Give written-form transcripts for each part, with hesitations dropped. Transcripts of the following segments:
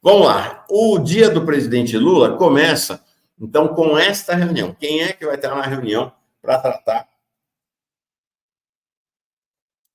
Vamos lá. O dia do presidente Lula começa, então, com esta reunião. Quem é que vai estar na reunião para tratar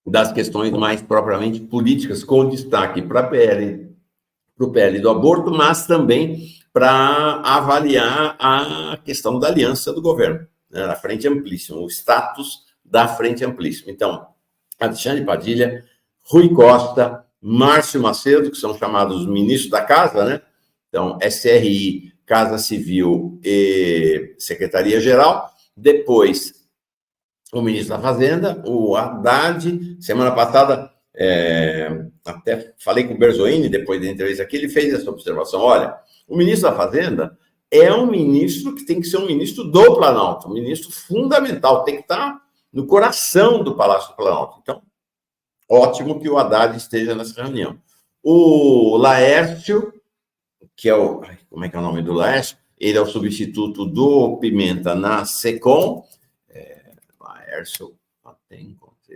das questões mais propriamente políticas, com destaque para o PL do aborto, mas também para avaliar a questão da aliança do governo, né, da Frente Amplíssima, o status da Frente Amplíssima. Então, Alexandre Padilha, Rui Costa, Márcio Macedo, que são chamados ministros da Casa, né? Então, SRI, Casa Civil e Secretaria-Geral. Depois, o ministro da Fazenda, o Haddad. Semana passada, até falei com o Berzoini, depois da entrevista aqui, ele fez essa observação. Olha, o ministro da Fazenda é um ministro que tem que ser um ministro do Planalto, um ministro fundamental, tem que estar no coração do Palácio do Planalto. Então, ótimo que o Haddad esteja nessa reunião. O Laércio, que é o... Como é que é o nome do Laércio? Ele é o substituto do Pimenta na SECOM.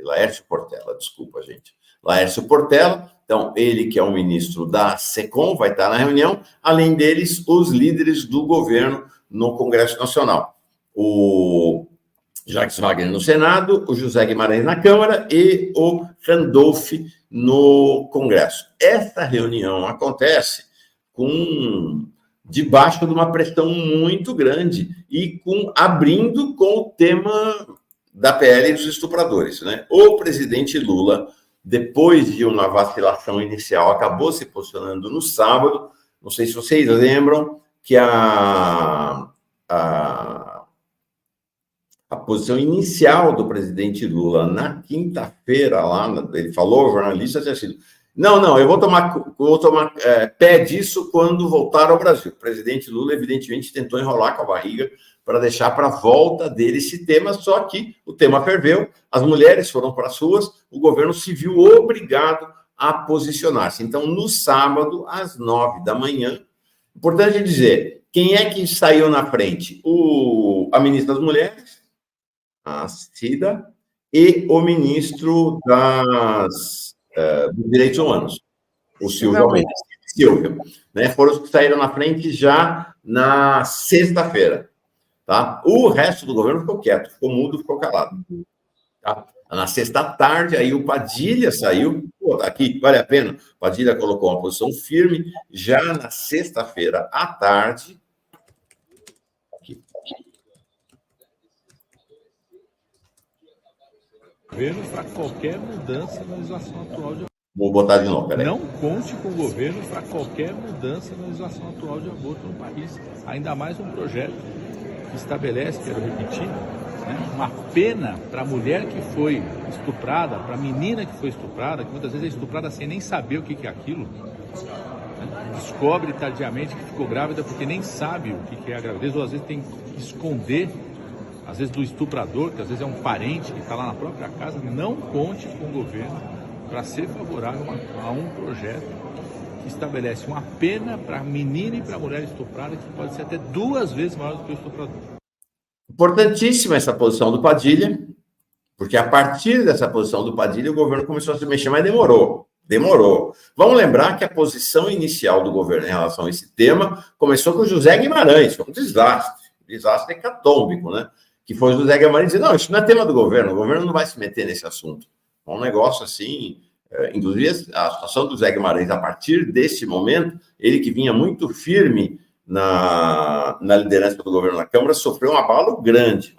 Laércio Portela, desculpa, gente. Laércio Portela, então, ele que é o ministro da SECOM, vai estar na reunião. Além deles, os líderes do governo no Congresso Nacional. O Jacques Wagner no Senado, o José Guimarães na Câmara e o Randolph no Congresso. Essa reunião acontece debaixo de uma pressão muito grande e abrindo com o tema da PL dos estupradores, né? O presidente Lula, depois de uma vacilação inicial, acabou se posicionando no sábado. Não sei se vocês lembram que a posição inicial do presidente Lula na quinta-feira, ele falou ao jornalista, tinha sido: não, eu vou tomar pé disso quando voltar ao Brasil. O presidente Lula, evidentemente, tentou enrolar com a barriga para deixar para a volta dele esse tema, só que o tema ferveu, as mulheres foram para as ruas, o governo se viu obrigado a posicionar-se. Então, no sábado, às 9 da manhã, importante dizer, quem é que saiu na frente? A ministra das Mulheres, a Cida, e o ministro dos Direitos Humanos, o Silvio Almeida. Né? Foram os que saíram na frente já na sexta-feira. Tá? O resto do governo ficou quieto, ficou mudo, ficou calado. Tá? Na sexta-tarde, aí o Padilha saiu. Pô, aqui, vale a pena. O Padilha colocou uma posição firme. Já na sexta-feira à tarde... Aqui. Governo para qualquer mudança na legislação atual de... Vou botar de novo, peraí. Não conte com o governo para qualquer mudança na legislação atual de aborto no país. Ainda mais um projeto que estabelece, quero repetir, né, uma pena para a mulher que foi estuprada, para a menina que foi estuprada, que muitas vezes é estuprada sem nem saber o que é aquilo. Né? Descobre tardiamente que ficou grávida porque nem sabe o que é a gravidez, ou às vezes tem que esconder, às vezes do estuprador, que às vezes é um parente que está lá na própria casa. Não conte com o governo para ser favorável a um projeto que estabelece uma pena para a menina e para a mulher estuprada que pode ser até 2 vezes maior do que o estuprador. Importantíssima essa posição do Padilha, porque a partir dessa posição do Padilha o governo começou a se mexer, mas demorou. Vamos lembrar que a posição inicial do governo em relação a esse tema começou com o José Guimarães, foi um desastre hecatômbico, né? Que foi o José Guimarães dizer: não, isso não é tema do governo, o governo não vai se meter nesse assunto. Um negócio assim... Inclusive, a situação do Zé Guimarães, a partir desse momento, ele que vinha muito firme na liderança do governo na Câmara, sofreu um abalo grande.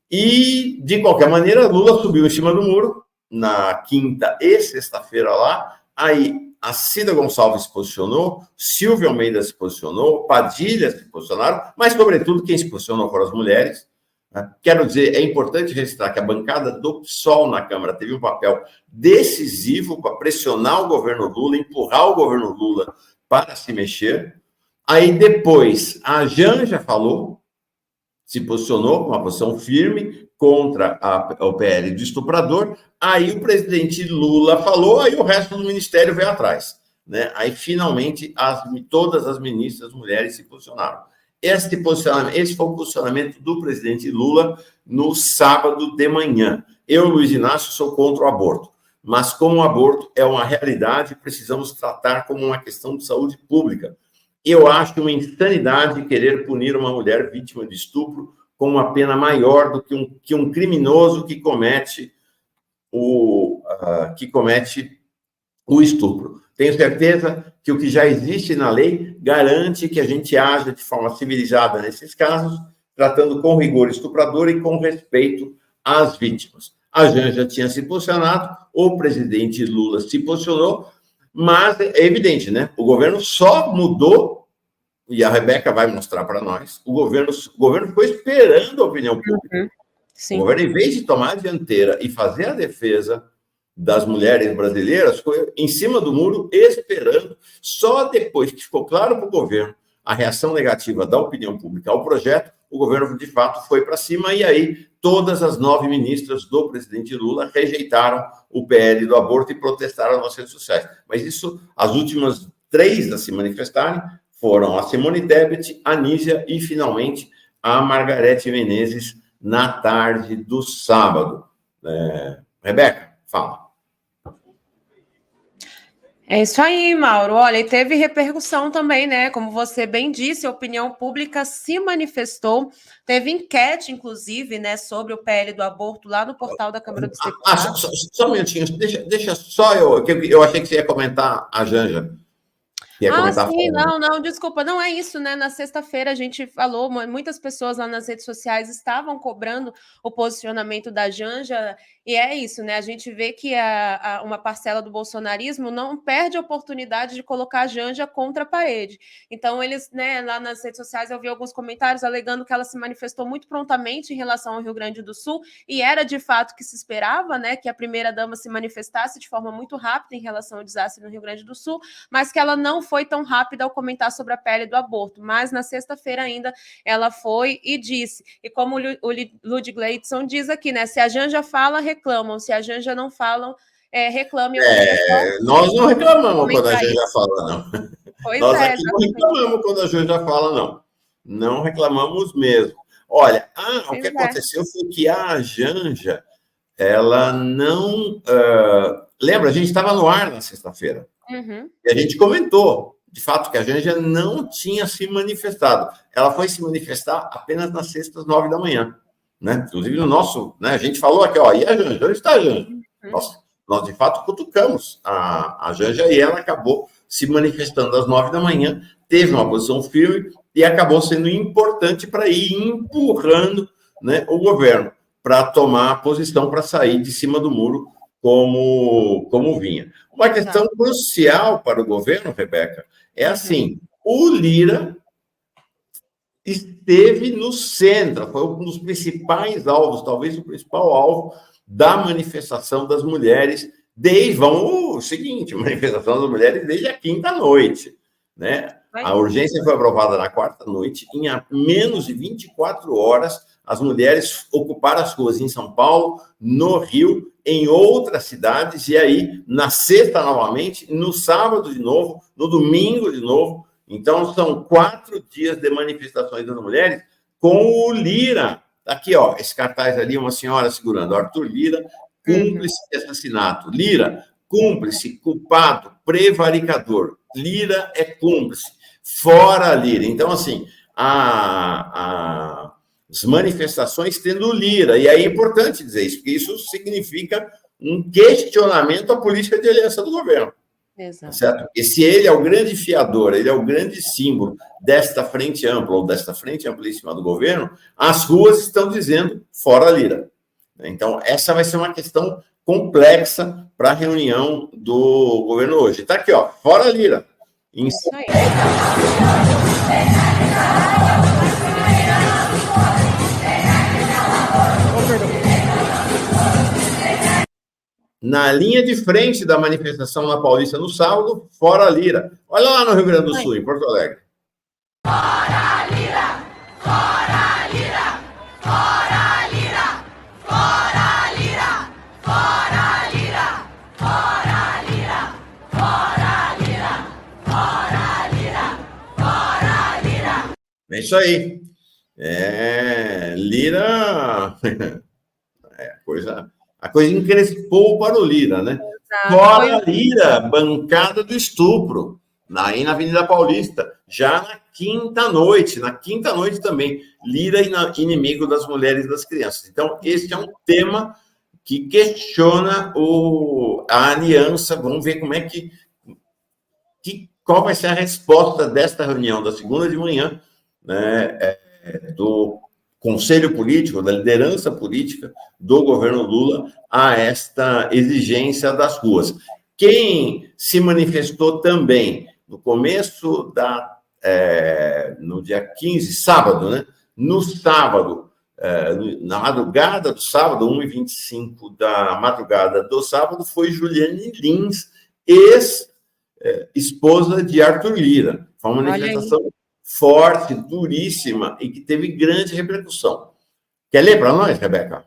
E, de qualquer maneira, Lula subiu em cima do muro na quinta e sexta-feira lá. Aí, a Cida Gonçalves se posicionou, Silvio Almeida se posicionou, Padilha se posicionaram, mas, sobretudo, quem se posicionou foram as mulheres. Quero dizer, é importante registrar que a bancada do PSOL na Câmara teve um papel decisivo para pressionar o governo Lula, empurrar o governo Lula para se mexer. Aí depois a Janja falou, se posicionou com uma posição firme contra o PL do estuprador. Aí o presidente Lula falou, aí o resto do ministério veio atrás, né? Aí finalmente todas as ministras mulheres se posicionaram. Esse foi o posicionamento do presidente Lula no sábado de manhã. Eu, Luiz Inácio, sou contra o aborto. mas como o aborto é uma realidade, precisamos tratar como uma questão de saúde pública. Eu acho uma insanidade querer punir uma mulher vítima de estupro com uma pena maior do que um criminoso que comete o estupro. Tenho certeza que o que já existe na lei garante que a gente haja de forma civilizada nesses casos, tratando com rigor o estuprador e com respeito às vítimas. A Janja tinha se posicionado, o presidente Lula se posicionou, mas é evidente, né? O governo só mudou, e a Rebeca vai mostrar para nós, o governo ficou esperando a opinião pública. Sim. O governo, em vez de tomar a dianteira e fazer a defesa das mulheres brasileiras, foi em cima do muro, esperando. Só depois que ficou claro para o governo a reação negativa da opinião pública ao projeto, o governo, de fato, foi para cima, e aí todas as 9 ministras do presidente Lula rejeitaram o PL do aborto e protestaram nas redes sociais. Mas isso, as últimas 3 a se manifestarem foram a Simone Tebet, a Nízia e, finalmente, a Margarete Menezes, na tarde do sábado. Rebeca, fala. É isso aí, Mauro. Olha, e teve repercussão também, né? Como você bem disse, a opinião pública se manifestou. Teve enquete, inclusive, né, sobre o PL do aborto lá no portal da Câmara dos Deputados. Só um minutinho, deixa só eu achei que você ia comentar a Janja. Sim, não, desculpa, não é isso, né? Na sexta-feira a gente falou, muitas pessoas lá nas redes sociais estavam cobrando o posicionamento da Janja, e é isso, né? A gente vê que uma parcela do bolsonarismo não perde a oportunidade de colocar a Janja contra a parede. Então, eles, né, lá nas redes sociais eu vi alguns comentários alegando que ela se manifestou muito prontamente em relação ao Rio Grande do Sul, e era de fato que se esperava, né, que a primeira-dama se manifestasse de forma muito rápida em relação ao desastre no Rio Grande do Sul, mas que ela não foi tão rápida ao comentar sobre a pele do aborto, mas na sexta-feira ainda ela foi e disse, e como o Lud Gleidson diz aqui, né, se a Janja fala, reclamam, se a Janja não falam, reclamem. Nós não reclamamos quando a Janja fala, não. Nós aqui não reclamamos quando a Janja fala, não. Não reclamamos mesmo. Olha, o que aconteceu foi que a Janja, ela não... lembra, a gente estava no ar na sexta-feira. E a gente comentou, de fato, que a Janja não tinha se manifestado. Ela foi se manifestar apenas nas sextas, 9 da manhã. Né? Inclusive, no nosso... Né, a gente falou aqui, e a Janja? Onde está a Janja? Nós, de fato, cutucamos a Janja, e ela acabou se manifestando às 9 da manhã, teve uma posição firme e acabou sendo importante para ir empurrando, né, o governo para tomar a posição, para sair de cima do muro como vinha. Uma questão crucial para o governo, Rebeca, é assim, o Lira esteve no centro, foi um dos principais alvos, talvez o principal alvo da manifestação das mulheres, manifestação das mulheres desde a quinta-noite, né? A urgência foi aprovada na quarta-noite, em menos de 24 horas, as mulheres ocuparam as ruas em São Paulo, no Rio, em outras cidades, e aí, na sexta novamente, no sábado de novo, no domingo de novo. Então, são 4 dias de manifestações das mulheres com o Lira. Aqui, esse cartaz ali, uma senhora segurando. Arthur Lira, cúmplice de assassinato. Lira, cúmplice, culpado, prevaricador. Lira é cúmplice. Fora Lira. Então, assim, as manifestações tendo Lira. E aí é importante dizer isso, porque isso significa um questionamento à política de aliança do governo. Exato. Certo? E se ele é o grande fiador, ele é o grande símbolo desta frente ampla, ou desta frente amplíssima do governo, as ruas estão dizendo fora Lira. Então, essa vai ser uma questão complexa para a reunião do governo hoje. Está aqui, fora Lira. Isso aí. Na linha de frente da manifestação na Paulista no sábado, fora Lira. Olha lá no Rio Grande do Sul, em Porto Alegre. Fora Lira! Fora Lira! Fora Lira! Fora Lira! Fora Lira! Fora Lira! Fora Lira! Fora Lira! Fora Lira! É isso aí. Lira... A coisa encrespou para o Lira, né? Exato. Fora a Lira, bancada do estupro, aí na Avenida Paulista, já na quinta noite também, Lira inimigo das mulheres e das crianças. Então, esse é um tema que questiona a aliança. Vamos ver como é qual vai ser a resposta desta reunião da segunda de manhã, né, do Conselho Político, da liderança política do governo Lula a esta exigência das ruas. Quem se manifestou também no começo no dia 15, sábado, né? No sábado, na madrugada do sábado, 1h25 da madrugada do sábado, foi Juliane Lins, ex-esposa de Arthur Lira. Foi uma manifestação forte, duríssima e que teve grande repercussão. Quer ler para nós, Rebeca?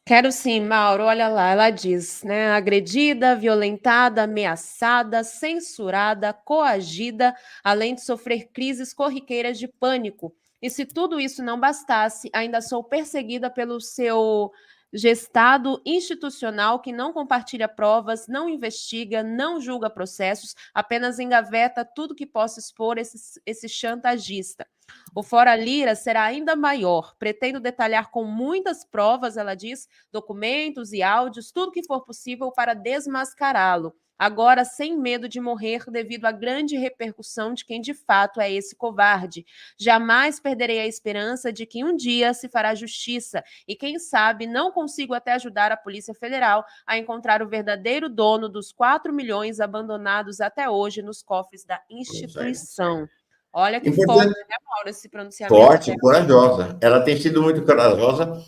Quero sim, Mauro. Olha lá, ela diz, né? Agredida, violentada, ameaçada, censurada, coagida, além de sofrer crises corriqueiras de pânico. E se tudo isso não bastasse, ainda sou perseguida pelo seu gestado institucional que não compartilha provas, não investiga, não julga processos, apenas engaveta tudo que possa expor esse chantagista. O Fora Lira será ainda maior. Pretendo detalhar com muitas provas, ela diz, documentos e áudios, tudo que for possível para desmascará-lo. Agora, sem medo de morrer devido à grande repercussão de quem de fato é esse covarde. Jamais perderei a esperança de que um dia se fará justiça e, quem sabe, não consigo até ajudar a Polícia Federal a encontrar o verdadeiro dono dos 4 milhões abandonados até hoje nos cofres da instituição. Olha que forte, né, Mauro, esse pronunciamento. Forte, corajosa. Ela tem sido muito corajosa.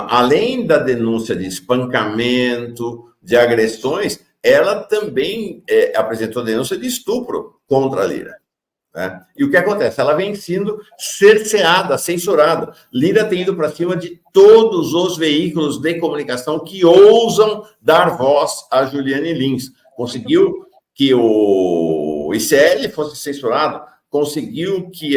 Além da denúncia de espancamento, de agressões, ela também apresentou denúncia de estupro contra a Lira. Né? E o que acontece? Ela vem sendo cerceada, censurada. Lira tem ido para cima de todos os veículos de comunicação que ousam dar voz a Juliane Lins. Conseguiu que o ICL fosse censurado, conseguiu que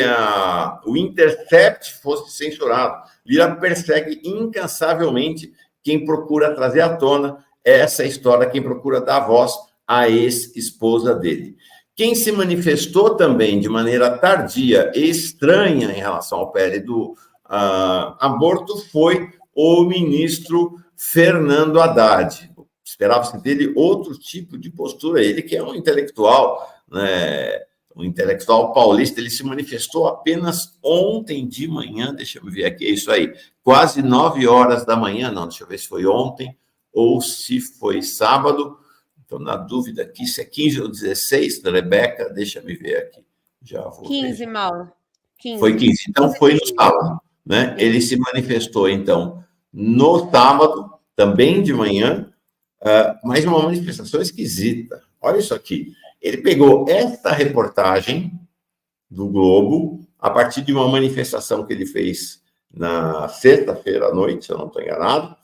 o Intercept fosse censurado. Lira persegue incansavelmente quem procura trazer à tona essa história, quem procura dar voz à ex-esposa dele. Quem se manifestou também de maneira tardia e estranha em relação ao PL do aborto foi o ministro Fernando Haddad. Esperava-se dele outro tipo de postura. Ele que é um intelectual, né, um intelectual paulista, ele se manifestou apenas ontem de manhã, deixa eu ver aqui, é isso aí, quase 9 horas da manhã, não, deixa eu ver se foi ontem ou se foi sábado, estou na dúvida aqui se é 15 ou 16, Rebeca, deixa eu ver aqui. Já vou 15, ver. Mauro. 15. Foi 15, então foi no sábado, né? Ele se manifestou, então, no sábado, também de manhã, mas uma manifestação esquisita. Olha isso aqui. Ele pegou esta reportagem do Globo, a partir de uma manifestação que ele fez na sexta-feira à noite, se eu não estou enganado,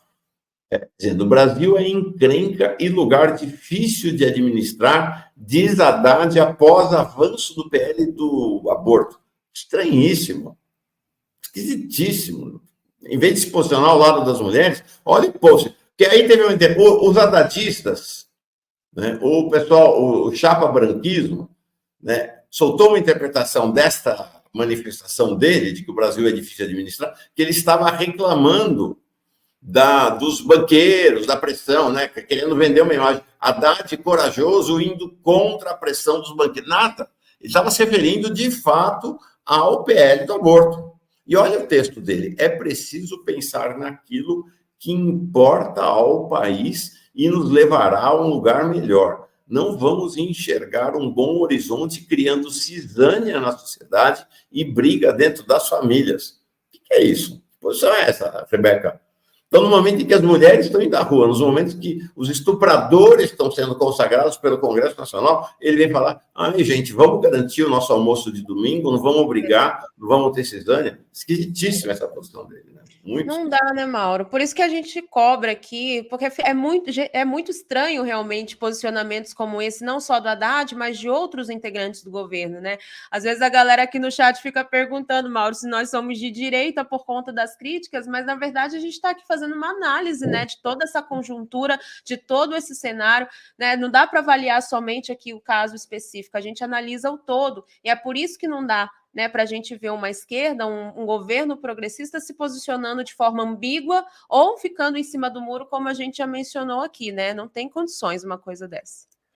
dizendo: o Brasil é encrenca e lugar difícil de administrar, diz Haddad após avanço do PL do aborto. Estranhíssimo, esquisitíssimo. Em vez de se posicionar ao lado das mulheres, olha o post. Porque aí teve os haddadistas, né, o pessoal, o chapa branquismo, né, soltou uma interpretação desta manifestação dele, de que o Brasil é difícil de administrar, que ele estava reclamando dos banqueiros, da pressão, né, querendo vender uma imagem. Haddad corajoso indo contra a pressão dos banqueiros. Nada. Ele estava se referindo, de fato, ao PL do aborto. E olha o texto dele. É preciso pensar naquilo que importa ao país e nos levará a um lugar melhor. Não vamos enxergar um bom horizonte criando cisânia na sociedade e briga dentro das famílias. O que é isso? Que posição é essa, Rebeca? Então, no momento em que as mulheres estão indo à rua, nos momentos que os estupradores estão sendo consagrados pelo Congresso Nacional, ele vem falar: ai, gente, vamos garantir o nosso almoço de domingo, não vamos brigar, não vamos ter cisânia. Esquisitíssima essa posição dele, né? Muito não dá, né, Mauro? Por isso que a gente cobra aqui, porque é muito estranho realmente posicionamentos como esse, não só do Haddad, mas de outros integrantes do governo, né? Às vezes a galera aqui no chat fica perguntando, Mauro, se nós somos de direita por conta das críticas, mas na verdade a gente está aqui fazendo fazendo uma análise, né, de toda essa conjuntura, de todo esse cenário, né? Não dá para avaliar somente aqui o caso específico, a gente analisa o todo, e é por isso que não dá, né, para a gente ver uma esquerda, um governo progressista se posicionando de forma ambígua ou ficando em cima do muro, como a gente já mencionou aqui, né? Não tem condições uma coisa dessa.